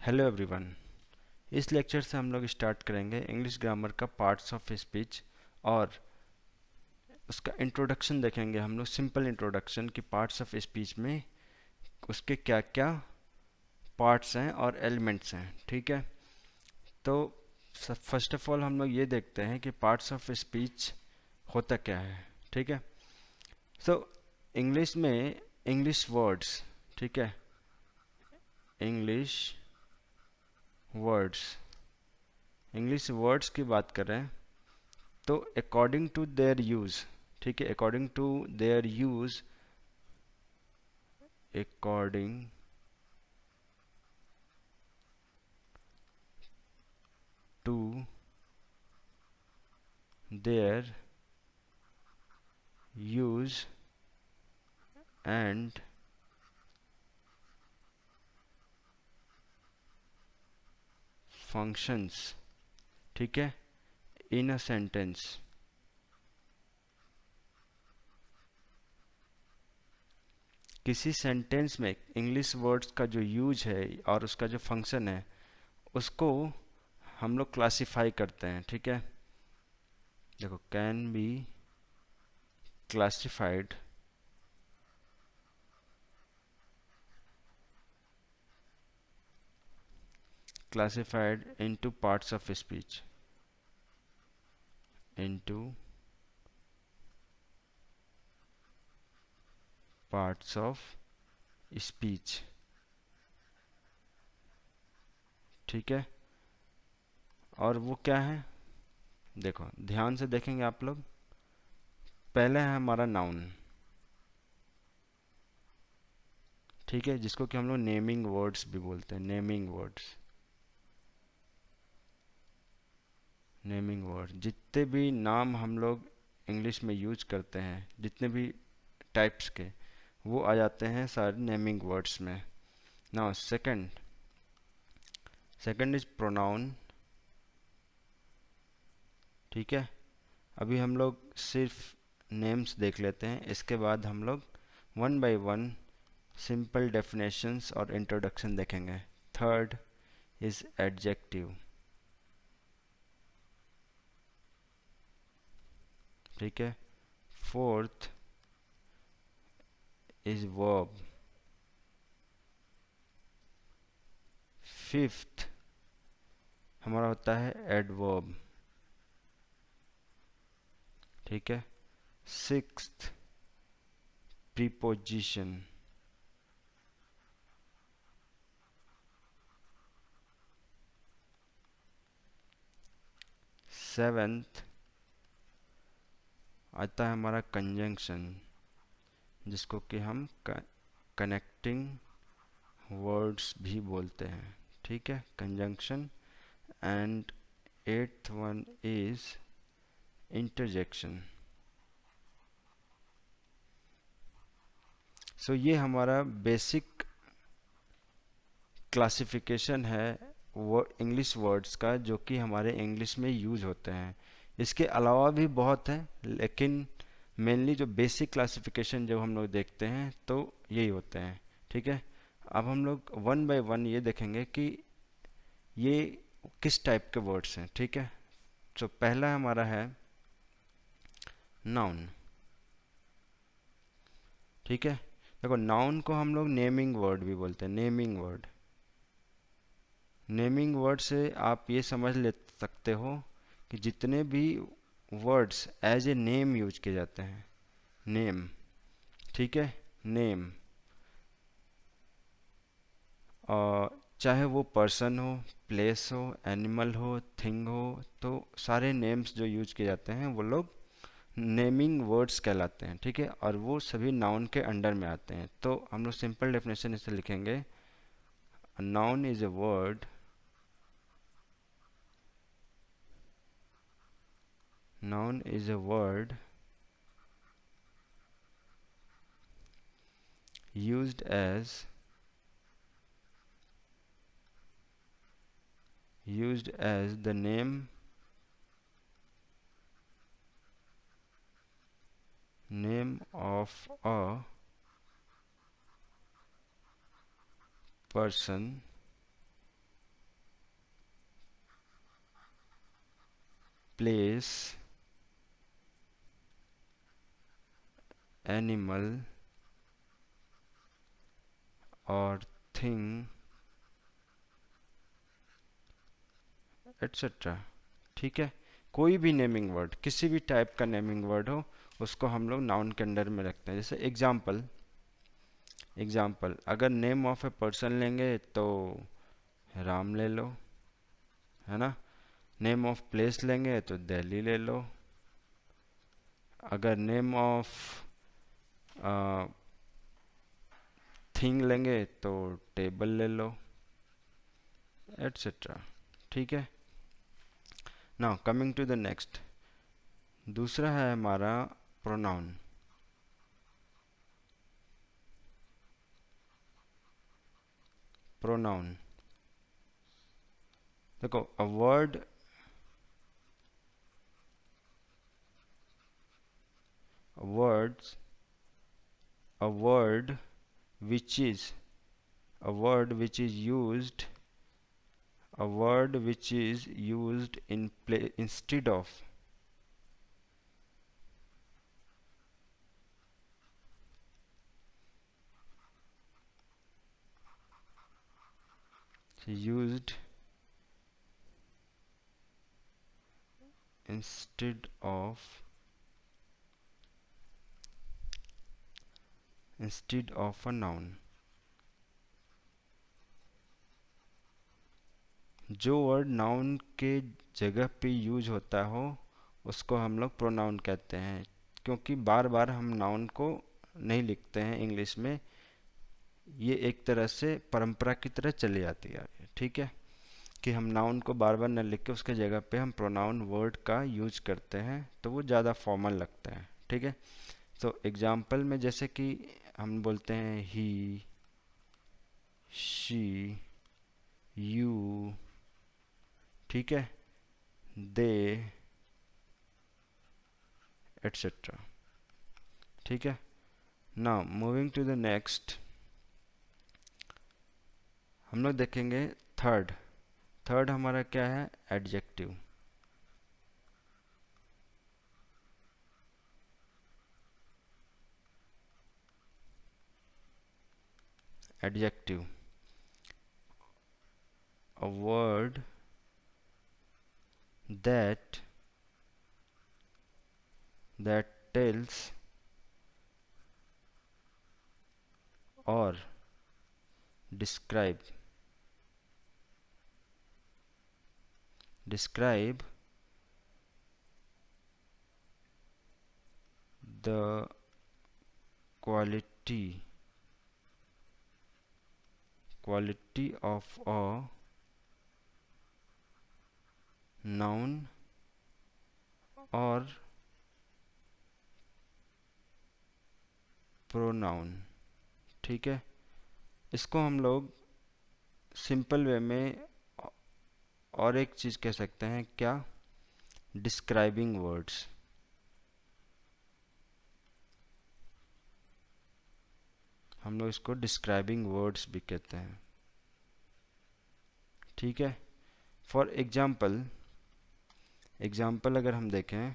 Hello everyone. इस lecture से हम लोग स्टार्ट करेंगे इंग्लिश ग्रामर का पार्ट्स ऑफ स्पीच और उसका इंट्रोडक्शन देखेंगे। हम लोग सिंपल इंट्रोडक्शन की पार्ट्स ऑफ स्पीच में उसके क्या क्या पार्ट्स हैं और एलिमेंट्स हैं। ठीक है, तो फर्स्ट ऑफ ऑल हम लोग ये देखते हैं कि पार्ट्स ऑफ स्पीच होता क्या है। ठीक है, सो इंग्लिश में इंग्लिश वर्ड्स, ठीक है, इंग्लिश वर्ड्स, इंग्लिश वर्ड्स की बात करें तो अकॉर्डिंग टू देयर यूज़, ठीक है, according to their use, according to their use and functions, ठीक है, इन अ सेंटेंस। किसी सेंटेंस में इंग्लिश वर्ड्स का जो यूज है और उसका जो फंक्शन है उसको हम लोग क्लासिफाई करते हैं। ठीक है, देखो, can be classified classified into parts of speech, into parts of speech। ठीक है, और वो क्या है, देखो ध्यान से देखेंगे आप लोग। पहले है हमारा नाउन, ठीक है, जिसको कि हम लोग नेमिंग वर्ड्स भी बोलते हैं। नेमिंग वर्ड्स, नेमिंग वर्ड, जितने भी नाम हम लोग इंग्लिश में यूज करते हैं, जितने भी टाइप्स के, वो आ जाते हैं सारे नेमिंग वर्ड्स में। Now second, second is pronoun. ठीक है, अभी हम लोग सिर्फ नेम्स देख लेते हैं, इसके बाद हम लोग one by one simple definitions और इंट्रोडक्शन देखेंगे। थर्ड इज एडजेक्टिव, ठीक है। Fourth is verb. फिफ्थ हमारा होता है एडवर्ब, ठीक है। Sixth preposition. सेवेंथ आता है हमारा कंजंक्शन, जिसको कि हम कनेक्टिंग वर्ड्स भी बोलते हैं। ठीक है, conjunction. And eighth one is interjection. So ये हमारा बेसिक क्लासिफिकेशन है वो इंग्लिश वर्ड्स का, जो कि हमारे इंग्लिश में यूज होते हैं। इसके अलावा भी बहुत है, लेकिन मेनली जो बेसिक क्लासिफिकेशन जो हम लोग देखते हैं तो यही होते हैं। ठीक है, अब हम लोग वन बाय वन ये देखेंगे कि ये किस टाइप के वर्ड्स हैं। ठीक है, तो पहला हमारा है नाउन। ठीक है, देखो नाउन को हम लोग नेमिंग वर्ड भी बोलते हैं। नेमिंग वर्ड, नेमिंग वर्ड से आप ये समझ ले सकते हो कि जितने भी words as a name use किए जाते हैं, नेम, ठीक है, नेम, और चाहे वो पर्सन हो, प्लेस हो, एनिमल हो, थिंग हो, तो सारे नेम्स जो यूज किए जाते हैं वो लोग नेमिंग वर्ड्स कहलाते हैं। ठीक है, और वो सभी नाउन के अंडर में आते हैं। तो हम लोग सिंपल डेफिनेशन इसे लिखेंगे, noun is a word, noun is a word used as the name of a person place, animal और थिंग एट्सेट्रा। ठीक है, कोई भी नेमिंग वर्ड, किसी भी टाइप का नेमिंग वर्ड हो, उसको हम लोग नाउन के अंडर में रखते हैं। जैसे एग्जाम्पल, अगर नेम ऑफ ए पर्सन लेंगे तो राम ले लो, है ना। नेम ऑफ प्लेस लेंगे तो दिल्ली ले लो। अगर नेम ऑफ थिंग लेंगे तो टेबल ले लो, एट्सेट्रा। ठीक है, now coming to the next, दूसरा है हमारा प्रोनाउन। प्रोनाउन देखो, words a word which is a word which is used in play instead of used instead of a noun। जो वर्ड नाउन के जगह पे यूज होता हो उसको हम लोग प्रोनाउन कहते हैं, क्योंकि बार बार हम नाउन को नहीं लिखते हैं इंग्लिश में, ये एक तरह से परंपरा की तरह चली आती है। ठीक है, कि हम नाउन को बार बार न लिख के उसके जगह पे हम प्रोनाउन वर्ड का यूज करते हैं, तो वो ज़्यादा फॉर्मल लगता है। ठीक है, तो एग्जाम्पल में जैसे कि हम बोलते हैं ही, शी, यू, ठीक है, दे एट्सेट्रा। ठीक है, now moving to the next, हम लोग देखेंगे थर्ड। हमारा क्या है, adjective. Adjective, a word that tells or describe the quality of a noun or pronoun। ठीक है, इसको हम लोग सिंपल वे में और एक चीज़ कह सकते हैं, क्या, डिस्क्राइबिंग वर्ड्स। हम लोग इसको डिस्क्राइबिंग वर्ड्स भी कहते हैं। ठीक है, फॉर एग्जाम्पल अगर हम देखें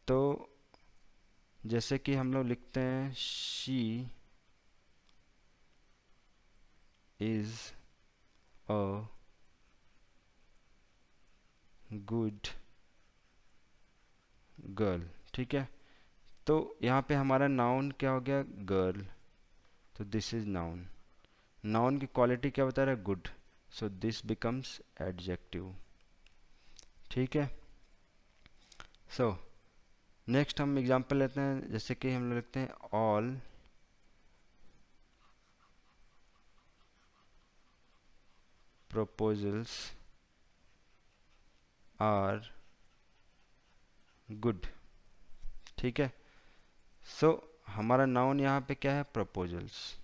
तो जैसे कि हम लोग लिखते हैं she is a good girl. ठीक है, तो यहाँ पे हमारा नाउन क्या हो गया, गर्ल, तो दिस इज नाउन। नाउन की क्वालिटी क्या बता रहा है, good, so this becomes adjective. ठीक है, सो नेक्स्ट हम एग्जांपल लेते हैं, जैसे कि हम लोग लिखते हैं ऑल proposals आर गुड। ठीक है, सो हमारा नाउन यहाँ पे क्या है, proposals,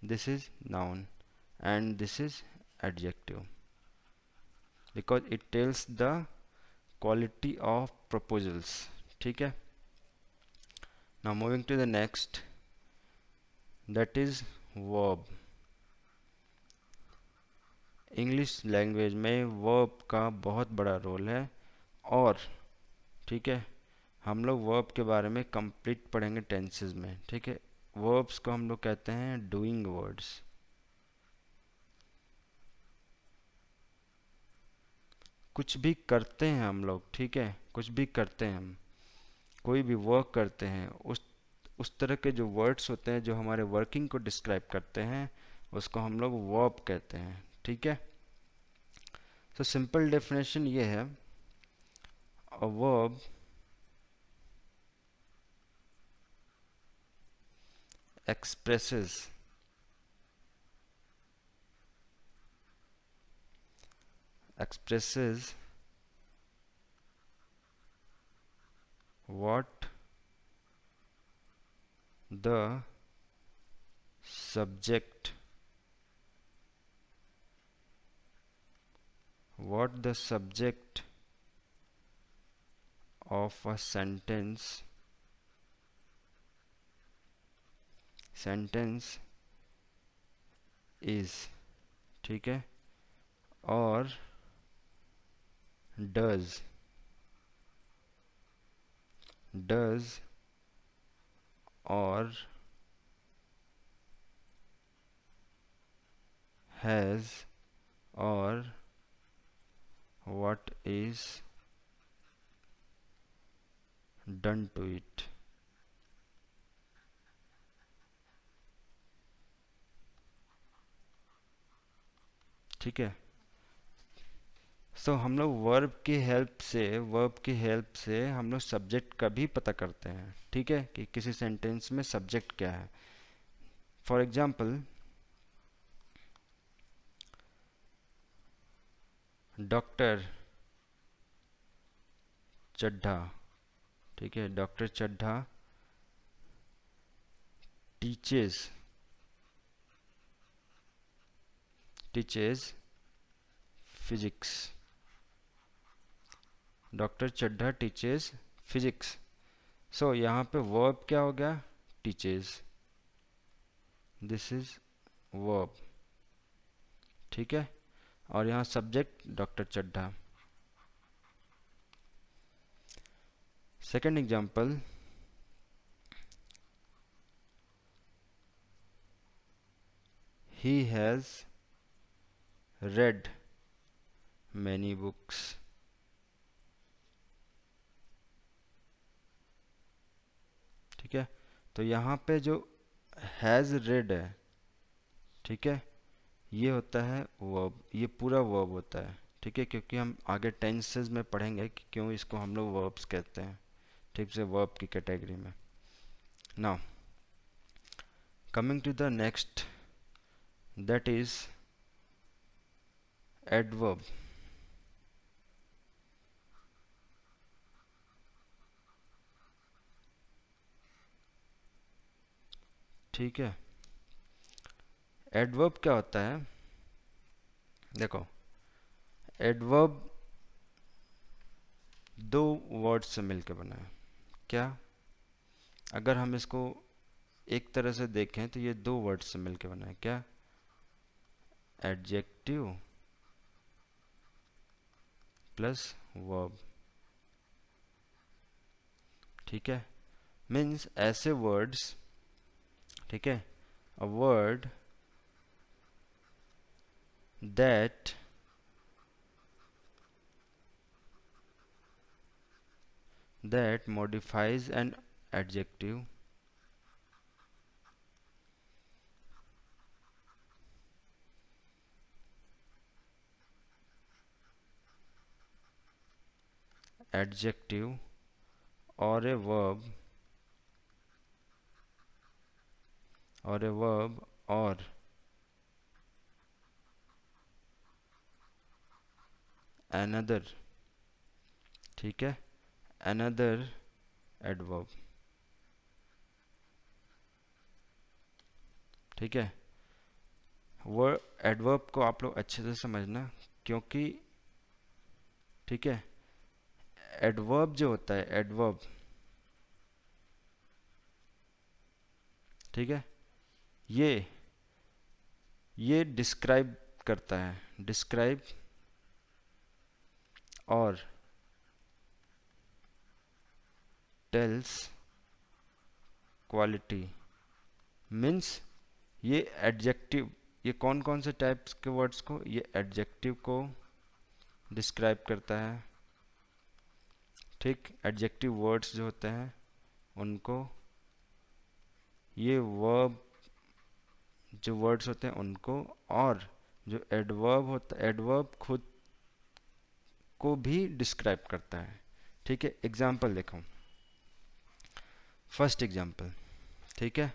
this is noun and this is adjective because it tells the quality of proposals. ठीक है, now moving to the next, that is verb. English language में वर्ब का बहुत बड़ा रोल है और ठीक है, हम लोग वर्ब के बारे में कंप्लीट पढ़ेंगे टेंसेस में। ठीक है, वर्ब्स को हम लोग कहते हैं डूइंग वर्ड्स। कुछ भी करते हैं हम लोग, ठीक है, कुछ भी करते हैं हम, कोई भी वर्क करते हैं, उस तरह के जो वर्ड्स होते हैं जो हमारे वर्किंग को डिस्क्राइब करते हैं, उसको हम लोग वर्ब कहते हैं। ठीक है, तो सिंपल डेफिनेशन ये है, a verb expresses expresses what the subject what the subject of a sentence is। ठीक है, और does does और has और what is done to it। ठीक है, सो हम लोग वर्ब की हेल्प से हम लोग सब्जेक्ट का भी पता करते हैं। ठीक है, कि किसी सेंटेंस में सब्जेक्ट क्या है। For example, doctor Chadha. ठीक है, doctor Chadha teaches teaches physics. Doctor Chadha teaches physics. So यहाँ पे वर्ब क्या हो गया, टीचेस, दिस इज वर्ब। ठीक है, और यहाँ subject doctor Chadha. Second example, he has read many books। ठीक है, तो यहाँ पे जो हैज़ रेड है, ठीक है, ये होता है वर्ब, ये पूरा वर्ब होता है। ठीक है, क्योंकि हम आगे टेंसेस में पढ़ेंगे कि क्यों इसको हम लोग वर्ब्स कहते हैं। ठीक से, वर्ब की कैटेगरी में। Now coming to the next, that is adverb. ठीक है, एडवर्ब क्या होता है, देखो, एडवर्ब दो वर्ड से मिलकर बना है। क्या, अगर हम इसको एक तरह से देखें तो ये दो वर्ड से मिलकर बना है। क्या, एडजेक्टिव प्लस वर्ब। ठीक है, मीन्स ऐसे वर्ड्स, ठीक है, a word that modifies an adjective adjective or a verb or another। ठीक है, another adverb। ठीक है, वर्ड एडवर्ब को आप लोग अच्छे से समझना, क्योंकि ठीक है, एडवर्ब जो होता है, एडवर्ब, ठीक है, ये डिस्क्राइब करता है, डिस्क्राइब और टेल्स क्वालिटी मीन्स ये एडजेक्टिव, ये कौन कौन से टाइप्स के वर्ड्स को, ये एडजेक्टिव को डिस्क्राइब करता है। ठीक, एडजेक्टिव वर्ड्स जो होते हैं उनको, ये वर्ब जो वर्ड्स होते हैं उनको, और जो एडवर्ब होता है, एडवर्ब खुद को भी डिस्क्राइब करता है। ठीक है, एग्जाम्पल देखो, फर्स्ट एग्जाम्पल, ठीक है,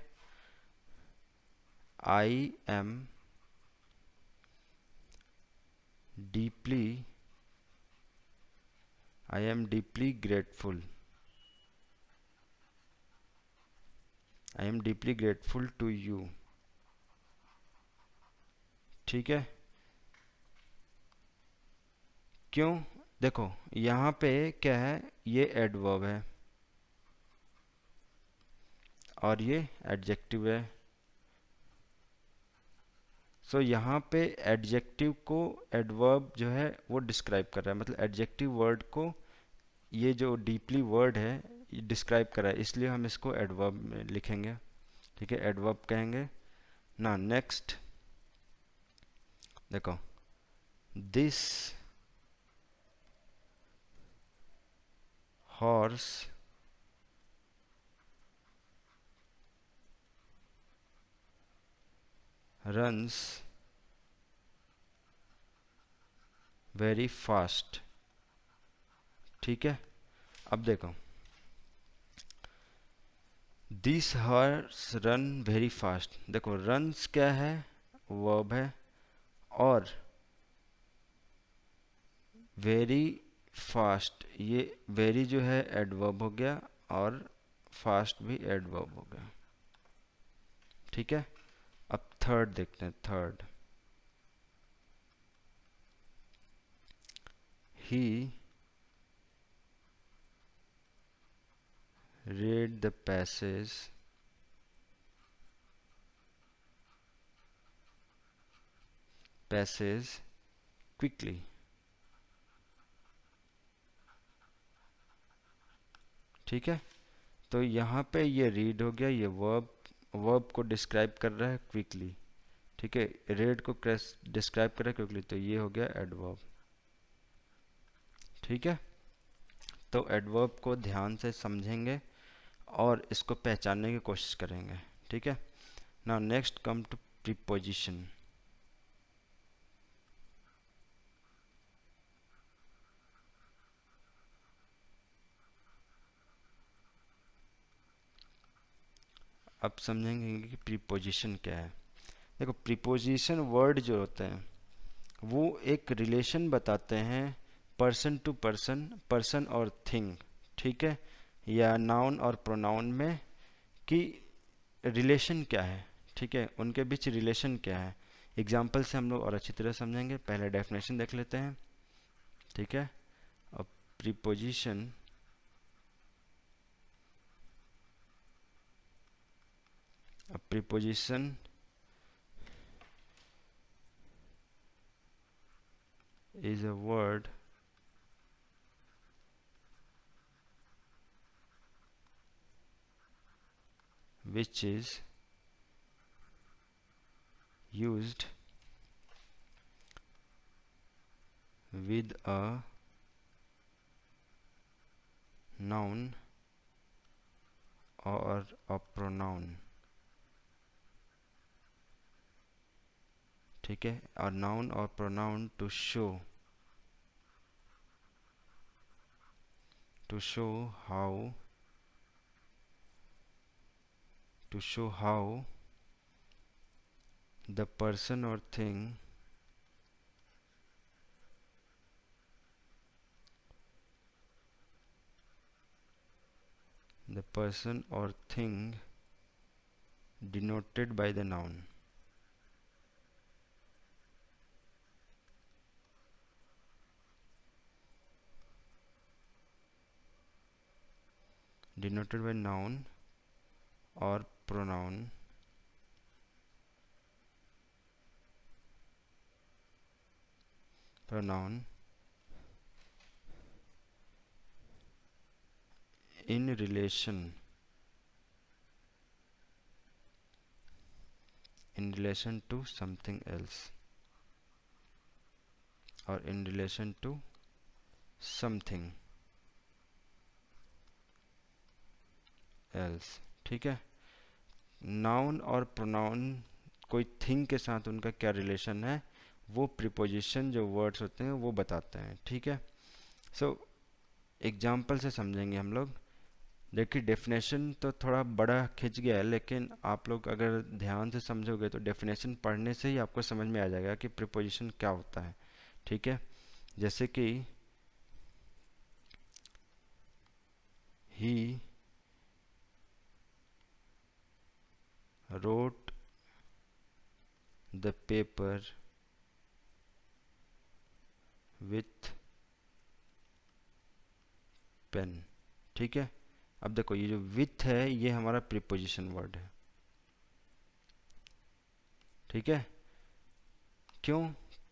I am deeply, I am deeply grateful, I am deeply grateful to you. ठीक है, क्यों, देखो यहाँ पे क्या है, ये एडवर्ब है और ये एडजेक्टिव है। सो यहाँ पे एडजेक्टिव को एडवर्ब जो है वो डिस्क्राइब कर रहा है, मतलब एडजेक्टिव वर्ड को ये जो डीपली वर्ड है ये डिस्क्राइब कर रहा है, इसलिए हम इसको एडवर्ब में लिखेंगे। ठीक है, एडवर्ब कहेंगे ना। नेक्स्ट देखो, this horse runs very fast. ठीक है, अब देखो, this horse run very fast, देखो रन्स क्या है, वर्ब है, और वेरी फास्ट, ये वेरी जो है एडवर्ब हो गया और फास्ट भी एडवर्ब हो गया। ठीक है, अब थर्ड देखते हैं, third, he read the passage quickly। ठीक है, तो यहाँ पे ये रीड हो गया, ये वर्ब, वर्ब को डिस्क्राइब कर रहा है क्विकली। ठीक है, रीड को डिस्क्राइब कर रहा है क्विकली, तो ये हो गया एडवर्ब। ठीक है, तो एडवर्ब को ध्यान से समझेंगे और इसको पहचानने की कोशिश करेंगे। ठीक है, now next come to preposition. अब समझेंगे कि प्रीपोजिशन क्या है। देखो, प्रीपोजिशन वर्ड जो होते हैं वो एक रिलेशन बताते हैं पर्सन टू पर्सन, पर्सन और थिंग, ठीक है, या नाउन और प्रोनाउन में, कि रिलेशन क्या है। ठीक है, उनके बीच रिलेशन क्या है। एग्जाम्पल से हम लोग और अच्छी तरह समझेंगे। पहले डेफिनेशन देख लेते हैं। ठीक है, अब preposition preposition is a word which is used with a noun or a pronoun। ठीक है, और नाउन और pronoun to show how the person or thing denoted by the noun। denoted by noun or pronoun in relation, in relation to something else, और in relation to something else. ठीक है, noun और pronoun कोई thing के साथ उनका क्या relation है वो प्रीपोजिशन जो वर्ड्स होते हैं वो बताते हैं। ठीक है, सो एग्जाम्पल से समझेंगे हम लोग। देखिए डेफिनेशन तो थोड़ा बड़ा खिंच गया है, लेकिन आप लोग अगर ध्यान से समझोगे तो डेफिनेशन पढ़ने से ही आपको समझ में आ जाएगा कि प्रीपोजिशन क्या होता है। ठीक है, जैसे कि ही wrote the paper with pen। ठीक है, अब देखो ये जो विथ है ये हमारा प्रीपोजिशन वर्ड है। ठीक है, क्यों?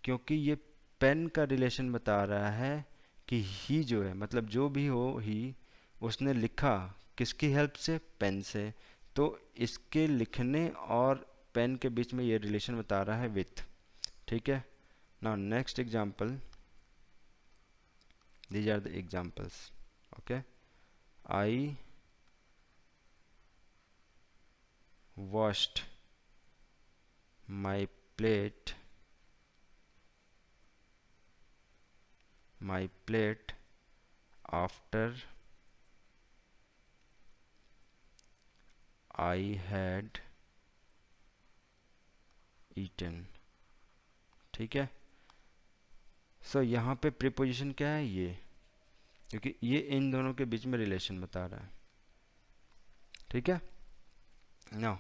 क्योंकि ये पेन का रिलेशन बता रहा है कि ही जो है, मतलब जो भी हो ही, उसने लिखा किसकी हेल्प से? पेन से। तो इसके लिखने और पेन के बीच में ये रिलेशन बता रहा है विथ। ठीक है, now next example, these are the examples। okay, I washed my plate, my plate after I had eaten। ठीक है, सो यहाँ पे प्रीपोजिशन क्या है? ये, क्योंकि ये इन दोनों के बीच में रिलेशन बता रहा है। ठीक है, now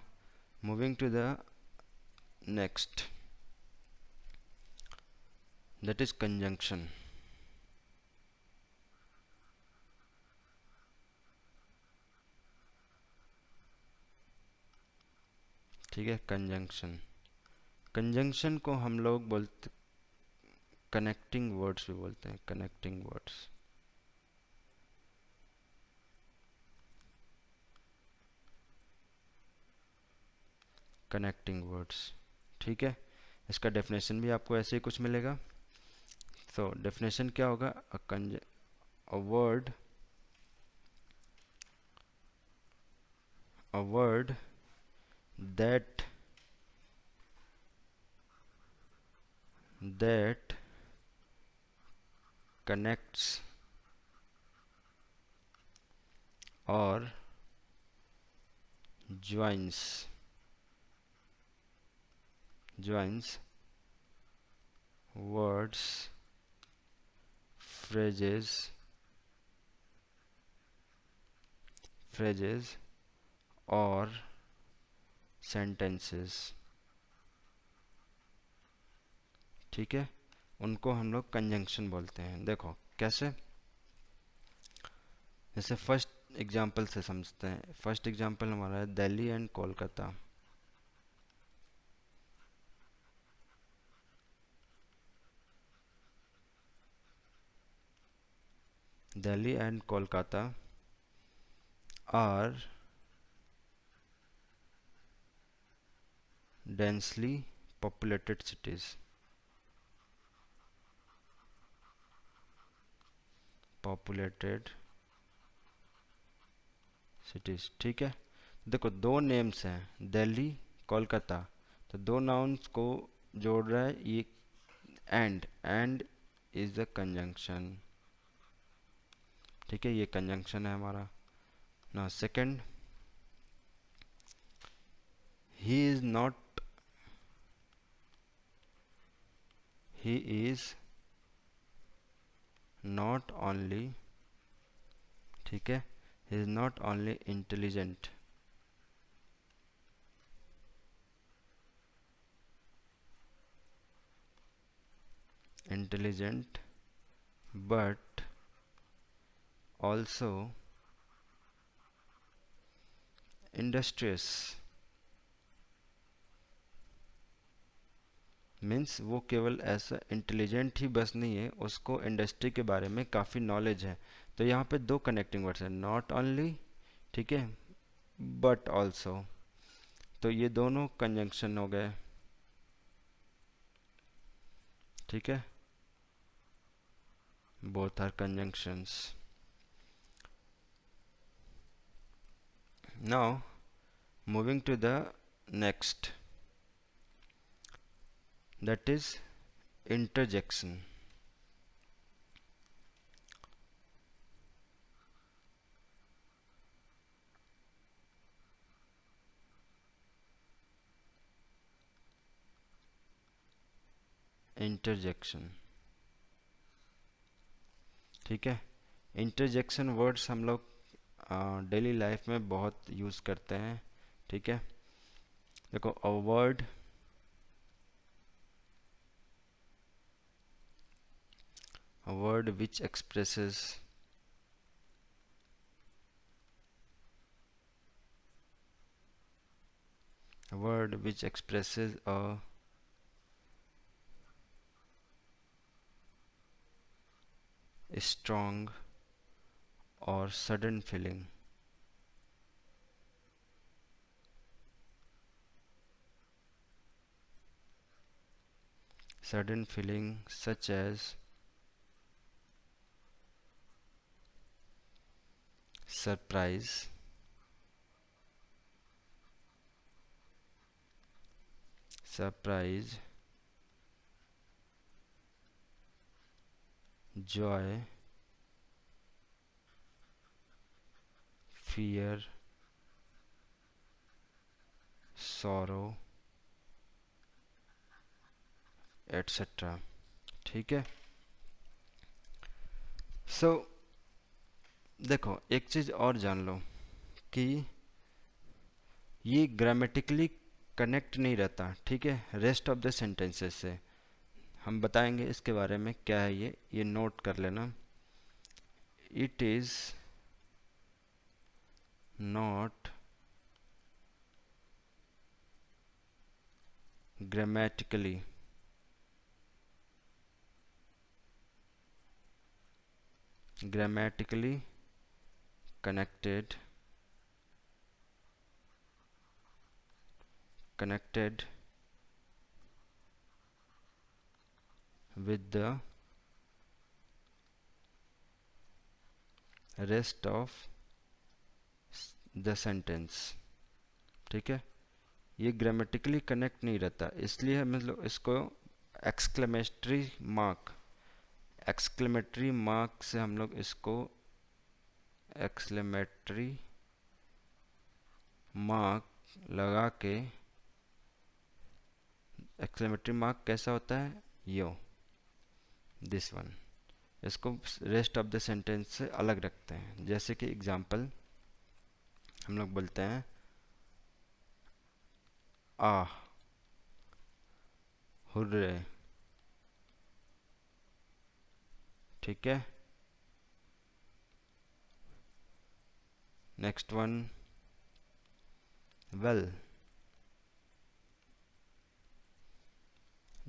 moving to the next, that is conjunction. ठीक है, कंजंक्शन, कंजंक्शन को हम लोग बोलते, कनेक्टिंग वर्ड्स भी बोलते हैं, कनेक्टिंग वर्ड्स। Connecting words. ठीक है, इसका डेफिनेशन भी आपको ऐसे ही कुछ मिलेगा। तो डेफिनेशन क्या होगा? A word, a word that that connects or joins words, phrases और sentences। ठीक है, उनको हम लोग कंजंक्शन बोलते हैं। देखो कैसे, जैसे फर्स्ट एग्जांपल से समझते हैं। फर्स्ट एग्जांपल हमारा है Delhi and Kolkata. Delhi and Kolkata are densely populated cities। Populated cities। ठीक है, देखो दो नेम्स हैं, दिल्ली, कोलकाता, तो दो नाउन्स को जोड़ रहा है ये एंड इज द कंजंक्शन। ठीक है, ये कंजंक्शन है हमारा। ना second, he is not, he is not only, ठीक है, he is not only intelligent, intelligent but also industrious। Means वो केवल ऐसा इंटेलिजेंट ही बस नहीं है, उसको इंडस्ट्री के बारे में काफ़ी नॉलेज है। तो यहाँ पे दो कनेक्टिंग वर्ड्स हैं, नॉट ओनली, ठीक है, बट ऑल्सो। तो ये दोनों कंजंक्शन हो गए, ठीक है, both are conjunctions. Now moving to the next, that is interjection. Interjection, ठीक है। इंटरजेक्शन वर्ड्स हम लोग डेली लाइफ में बहुत यूज़ करते हैं, ठीक है। देखो, a word which expresses a strong or sudden feeling, such as surprise, joy, fear, sorrow, etc. ठीक है। सो देखो, एक चीज़ और जान लो कि ये ग्रामेटिकली कनेक्ट नहीं रहता, ठीक है, रेस्ट ऑफ द सेंटेंसेस से। हम बताएंगे इसके बारे में क्या है, ये नोट कर लेना। It is not grammatically connected with the rest of the sentence, ठीक है। ये ग्रामेटिकली कनेक्ट नहीं रहता, इसलिए हम लोग इसको एक्सक्लेमेटरी मार्क से हम लोग इसको एक्सक्लेमेटरी मार्क लगा के, एक्सक्लेमेटरी मार्क कैसा होता है, दिस वन, इसको रेस्ट ऑफ द सेंटेंस से अलग रखते हैं। जैसे कि एग्जांपल हम लोग बोलते हैं आह, हुर्रे, ठीक है। नेक्स्ट वन, वेल,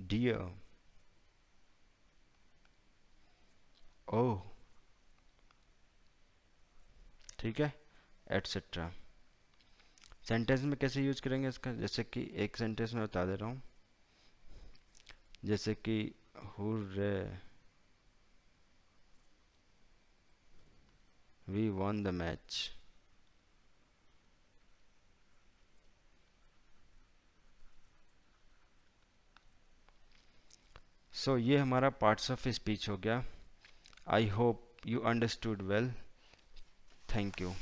डियर, ओह, ठीक है, एटसेट्रा। सेंटेंस में कैसे यूज करेंगे इसका, जैसे कि एक सेंटेंस में बता दे रहा हूँ, जैसे कि hurray, we won the match. So ये हमारा पार्ट्स ऑफ स्पीच हो गया। I hope you understood well. Thank you.